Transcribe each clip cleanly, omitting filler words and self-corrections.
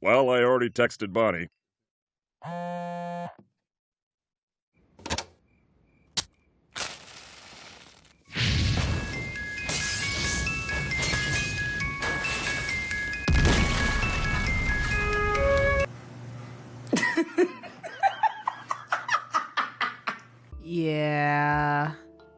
Well, I already texted Bonnie. Yeah,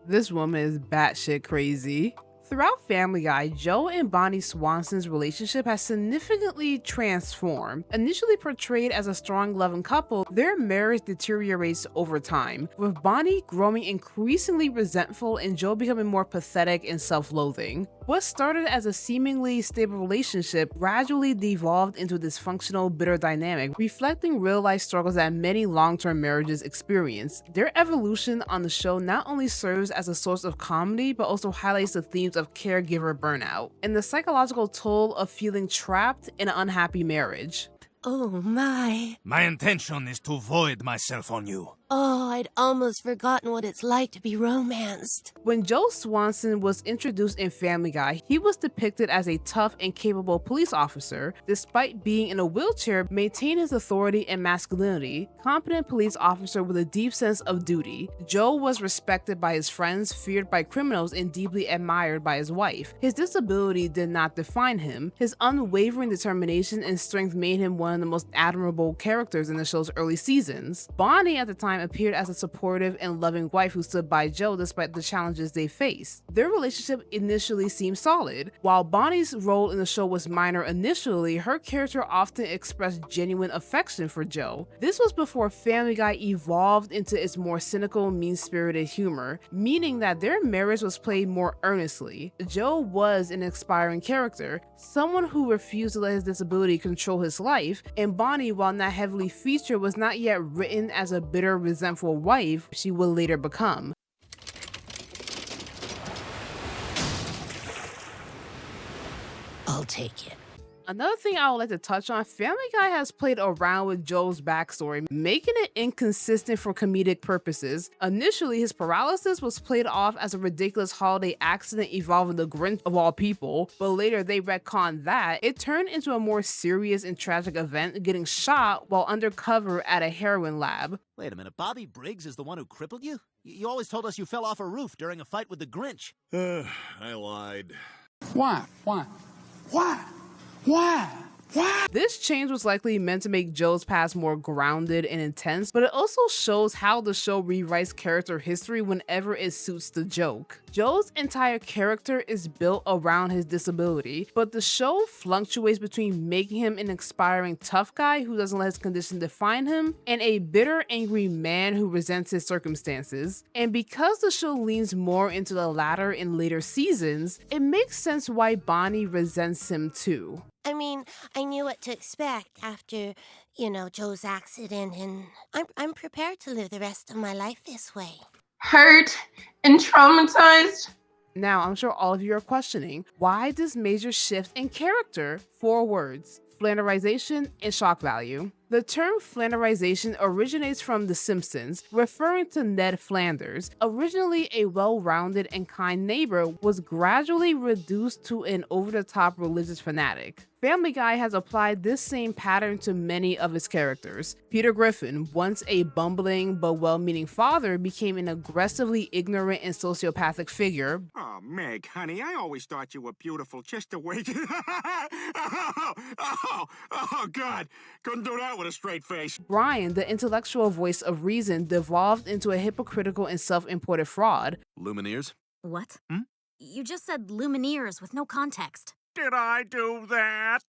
this woman is batshit crazy. Throughout Family Guy, Joe and Bonnie Swanson's relationship has significantly transformed. Initially portrayed as a strong, loving couple, their marriage deteriorates over time, with Bonnie growing increasingly resentful and Joe becoming more pathetic and self loathing. What started as a seemingly stable relationship gradually devolved into a dysfunctional, bitter dynamic, reflecting real life struggles that many long term marriages experience. Their evolution on the show not only serves as a source of comedy, but also highlights the themes of caregiver burnout and the psychological toll of feeling trapped in an unhappy marriage. Oh my. My intention is to void myself on you. Oh, I'd almost forgotten what it's like to be romanced. When Joe Swanson was introduced in Family Guy, he was depicted as a tough and capable police officer. Despite being in a wheelchair, maintained his authority and masculinity. Competent police officer with a deep sense of duty. Joe was respected by his friends, feared by criminals, and deeply admired by his wife. His disability did not define him. His unwavering determination and strength made him one of the most admirable characters in the show's early seasons. Bonnie at the time appeared as a supportive and loving wife who stood by Joe despite the challenges they faced. Their relationship initially seemed solid. While Bonnie's role in the show was minor initially, her character often expressed genuine affection for Joe. This was before Family Guy evolved into its more cynical, mean-spirited humor, meaning that their marriage was played more earnestly. Joe was an inspiring character, someone who refused to let his disability control his life, and Bonnie, while not heavily featured, was not yet written as a bitter, resentful wife she would later become. I'll take it. Another thing I would like to touch on, Family Guy has played around with Joe's backstory, making it inconsistent for comedic purposes. Initially, his paralysis was played off as a ridiculous holiday accident involving the Grinch of all people, but later they retconned that. It turned into a more serious and tragic event, getting shot while undercover at a heroin lab. Wait a minute, Bobby Briggs is the one who crippled you? You always told us you fell off a roof during a fight with the Grinch. I lied. Why? This change was likely meant to make Joe's past more grounded and intense, but it also shows how the show rewrites character history whenever it suits the joke. Joe's entire character is built around his disability, but the show fluctuates between making him an inspiring tough guy who doesn't let his condition define him, and a bitter, angry man who resents his circumstances. And because the show leans more into the latter in later seasons, it makes sense why Bonnie resents him too. I mean, I knew what to expect after, Joe's accident, and I'm prepared to live the rest of my life this way. Hurt and traumatized. Now, I'm sure all of you are questioning, why this major shift in character? 4 words: flanderization and shock value. The term flanderization originates from The Simpsons, referring to Ned Flanders. Originally a well-rounded and kind neighbor, was gradually reduced to an over-the-top religious fanatic. Family Guy has applied this same pattern to many of its characters. Peter Griffin, once a bumbling but well-meaning father, became an aggressively ignorant and sociopathic figure. Oh, Meg, honey, I always thought you were beautiful just the way oh, God. Couldn't do that with a straight face. Brian, the intellectual voice of reason, devolved into a hypocritical and self-imported fraud. Lumineers? What? Hmm? You just said Lumineers with no context. Did I do that?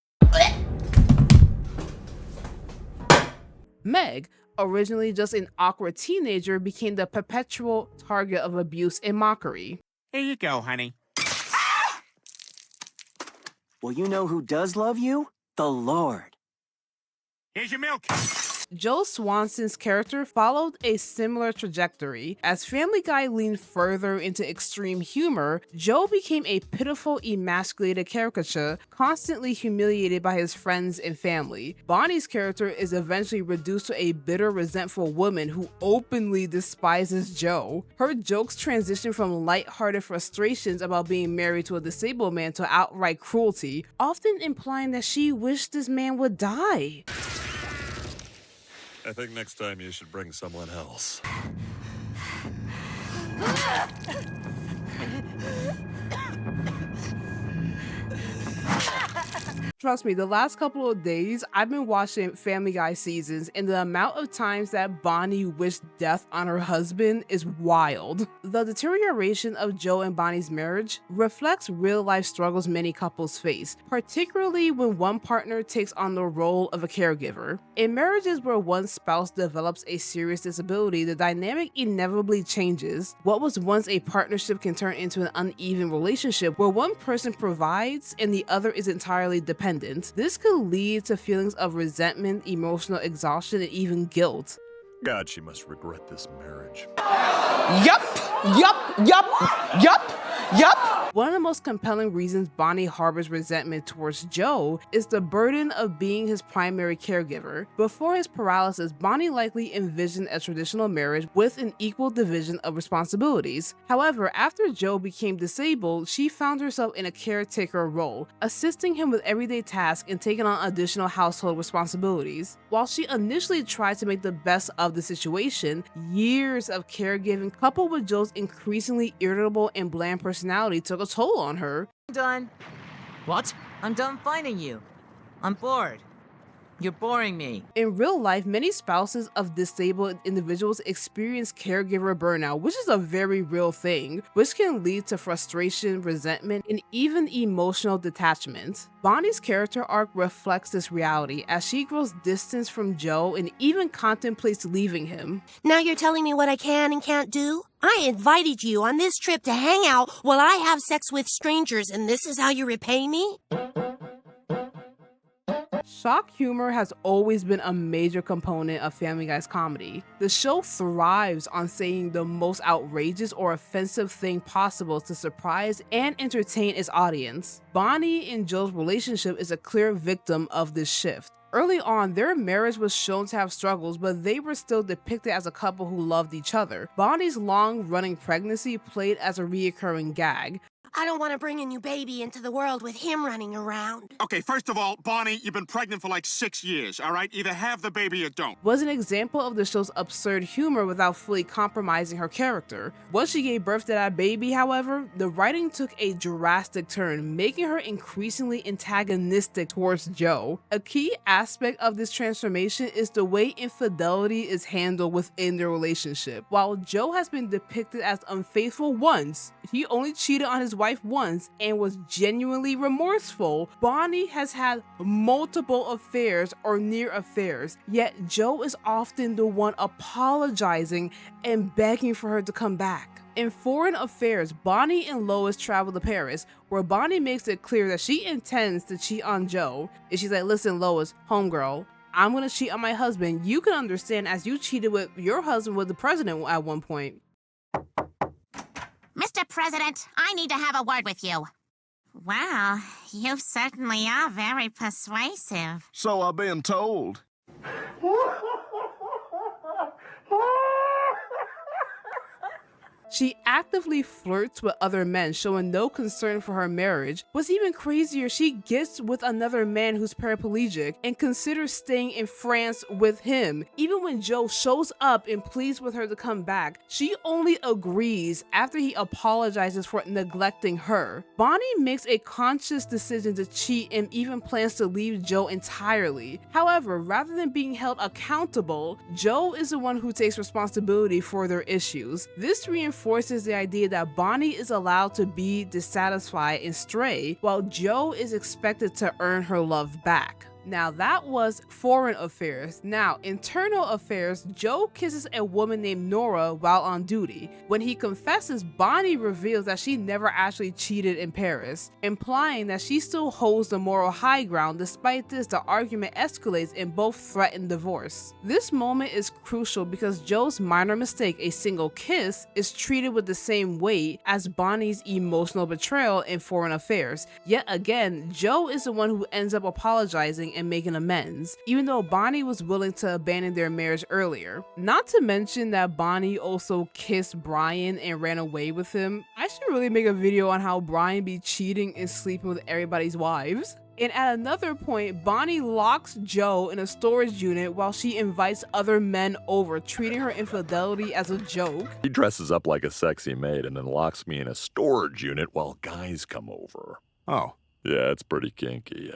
Meg, originally just an awkward teenager, became the perpetual target of abuse and mockery. Here you go, honey. Well, you know who does love you? The Lord. Here's your milk. Joe Swanson's character followed a similar trajectory. As Family Guy leaned further into extreme humor, Joe became a pitiful, emasculated caricature, constantly humiliated by his friends and family. Bonnie's character is eventually reduced to a bitter, resentful woman who openly despises Joe. Her jokes transition from light-hearted frustrations about being married to a disabled man to outright cruelty, often implying that she wished this man would die. I think next time you should bring someone else. Trust me, the last couple of days, I've been watching Family Guy seasons, and the amount of times that Bonnie wished death on her husband is wild. The deterioration of Joe and Bonnie's marriage reflects real-life struggles many couples face, particularly when one partner takes on the role of a caregiver. In marriages where one spouse develops a serious disability, the dynamic inevitably changes. What was once a partnership can turn into an uneven relationship where one person provides and the other is entirely dependent. This could lead to feelings of resentment, emotional exhaustion, and even guilt. God, she must regret this marriage. Yup. One of the most compelling reasons Bonnie harbors resentment towards Joe is the burden of being his primary caregiver. Before his paralysis, Bonnie likely envisioned a traditional marriage with an equal division of responsibilities. However, after Joe became disabled, she found herself in a caretaker role, assisting him with everyday tasks and taking on additional household responsibilities. While she initially tried to make the best of the situation, years of caregiving coupled with Joe's increasingly irritable and bland personality took a toll on her. I'm done. What? I'm done finding you. I'm bored. You're boring me. In real life, many spouses of disabled individuals experience caregiver burnout, which is a very real thing, which can lead to frustration, resentment, and even emotional detachment. Bonnie's character arc reflects this reality as she grows distance from Joe and even contemplates leaving him. Now you're telling me what I can and can't do? I invited you on this trip to hang out while I have sex with strangers, and this is how you repay me? Shock humor has always been a major component of Family Guy's comedy. The show thrives on saying the most outrageous or offensive thing possible to surprise and entertain its audience. Bonnie and Joe's relationship is a clear victim of this shift. Early on, their marriage was shown to have struggles, but they were still depicted as a couple who loved each other. Bonnie's long-running pregnancy played as a reoccurring gag. I don't want to bring a new baby into the world with him running around. Okay, first of all, Bonnie, you've been pregnant for like 6 years, all right? Either have the baby or don't. Was an example of the show's absurd humor without fully compromising her character. Once she gave birth to that baby, however, the writing took a drastic turn, making her increasingly antagonistic towards Joe. A key aspect of this transformation is the way infidelity is handled within the relationship. While Joe has been depicted as unfaithful once, he only cheated on his wife once and was genuinely remorseful. Bonnie has had multiple affairs or near affairs, yet Joe is often the one apologizing and begging for her to come back. In Foreign Affairs, Bonnie and Lois travel to Paris, where Bonnie makes it clear that she intends to cheat on Joe. And she's like, listen, Lois, homegirl, I'm gonna cheat on my husband. You can understand as you cheated with your husband with the president at one point. Mr. President, I need to have a word with you. Well, you certainly are very persuasive. So I've been told. She actively flirts with other men, showing no concern for her marriage. What's even crazier, she gets with another man who's paraplegic and considers staying in France with him. Even when Joe shows up and pleads with her to come back, she only agrees after he apologizes for neglecting her. Bonnie makes a conscious decision to cheat and even plans to leave Joe entirely. However, rather than being held accountable, Joe is the one who takes responsibility for their issues. This reinforces the idea that Bonnie is allowed to be dissatisfied and stray, while Joe is expected to earn her love back. Now that was foreign affairs. Now, internal affairs, Joe kisses a woman named Nora while on duty. When he confesses, Bonnie reveals that she never actually cheated in Paris, implying that she still holds the moral high ground. Despite this, the argument escalates and both threaten divorce. This moment is crucial because Joe's minor mistake, a single kiss, is treated with the same weight as Bonnie's emotional betrayal in foreign affairs. Yet again, Joe is the one who ends up apologizing and making amends, even though Bonnie was willing to abandon their marriage earlier. Not to mention that Bonnie also kissed Brian and ran away with him. I should really make a video on how Brian be cheating and sleeping with everybody's wives. And at another point, Bonnie locks Joe in a storage unit while she invites other men over, treating her infidelity as a joke. He dresses up like a sexy maid and then locks me in a storage unit while guys come over. Oh. Yeah, it's pretty kinky.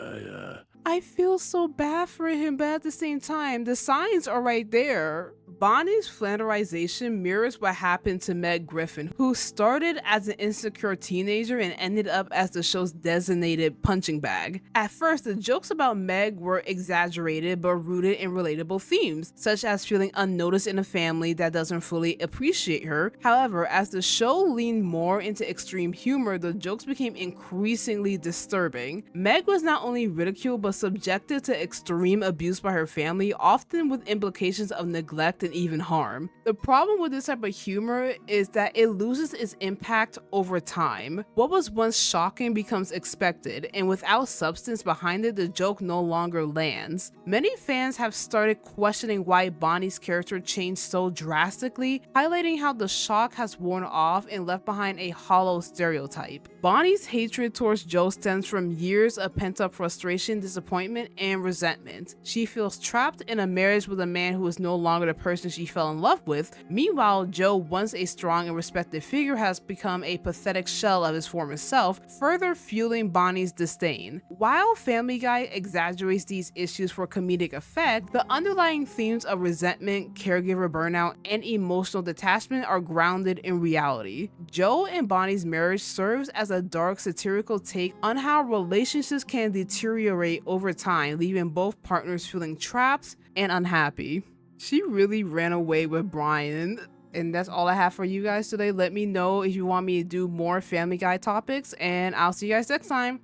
I feel so bad for him, but at the same time, the signs are right there. Bonnie's flanderization mirrors what happened to Meg Griffin, who started as an insecure teenager and ended up as the show's designated punching bag. At first, the jokes about Meg were exaggerated but rooted in relatable themes, such as feeling unnoticed in a family that doesn't fully appreciate her. However, as the show leaned more into extreme humor, the jokes became increasingly disturbing. Meg was not only ridiculed but subjected to extreme abuse by her family, often with implications of neglect and even harm. The problem with this type of humor is that it loses its impact over time. What was once shocking becomes expected, and without substance behind it, the joke no longer lands. Many fans have started questioning why Bonnie's character changed so drastically, highlighting how the shock has worn off and left behind a hollow stereotype. Bonnie's hatred towards Joe stems from years of pent-up frustration, disappointment, and resentment. She feels trapped in a marriage with a man who is no longer the person she fell in love with. Meanwhile, Joe, once a strong and respected figure, has become a pathetic shell of his former self, further fueling Bonnie's disdain. While Family Guy exaggerates these issues for comedic effect, the underlying themes of resentment, caregiver burnout, and emotional detachment are grounded in reality. Joe and Bonnie's marriage serves as a dark, satirical take on how relationships can deteriorate over time, leaving both partners feeling trapped and unhappy. She really ran away with Brian. And that's all I have for you guys today. Let me know if you want me to do more Family Guy topics, and I'll see you guys next time.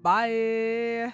Bye.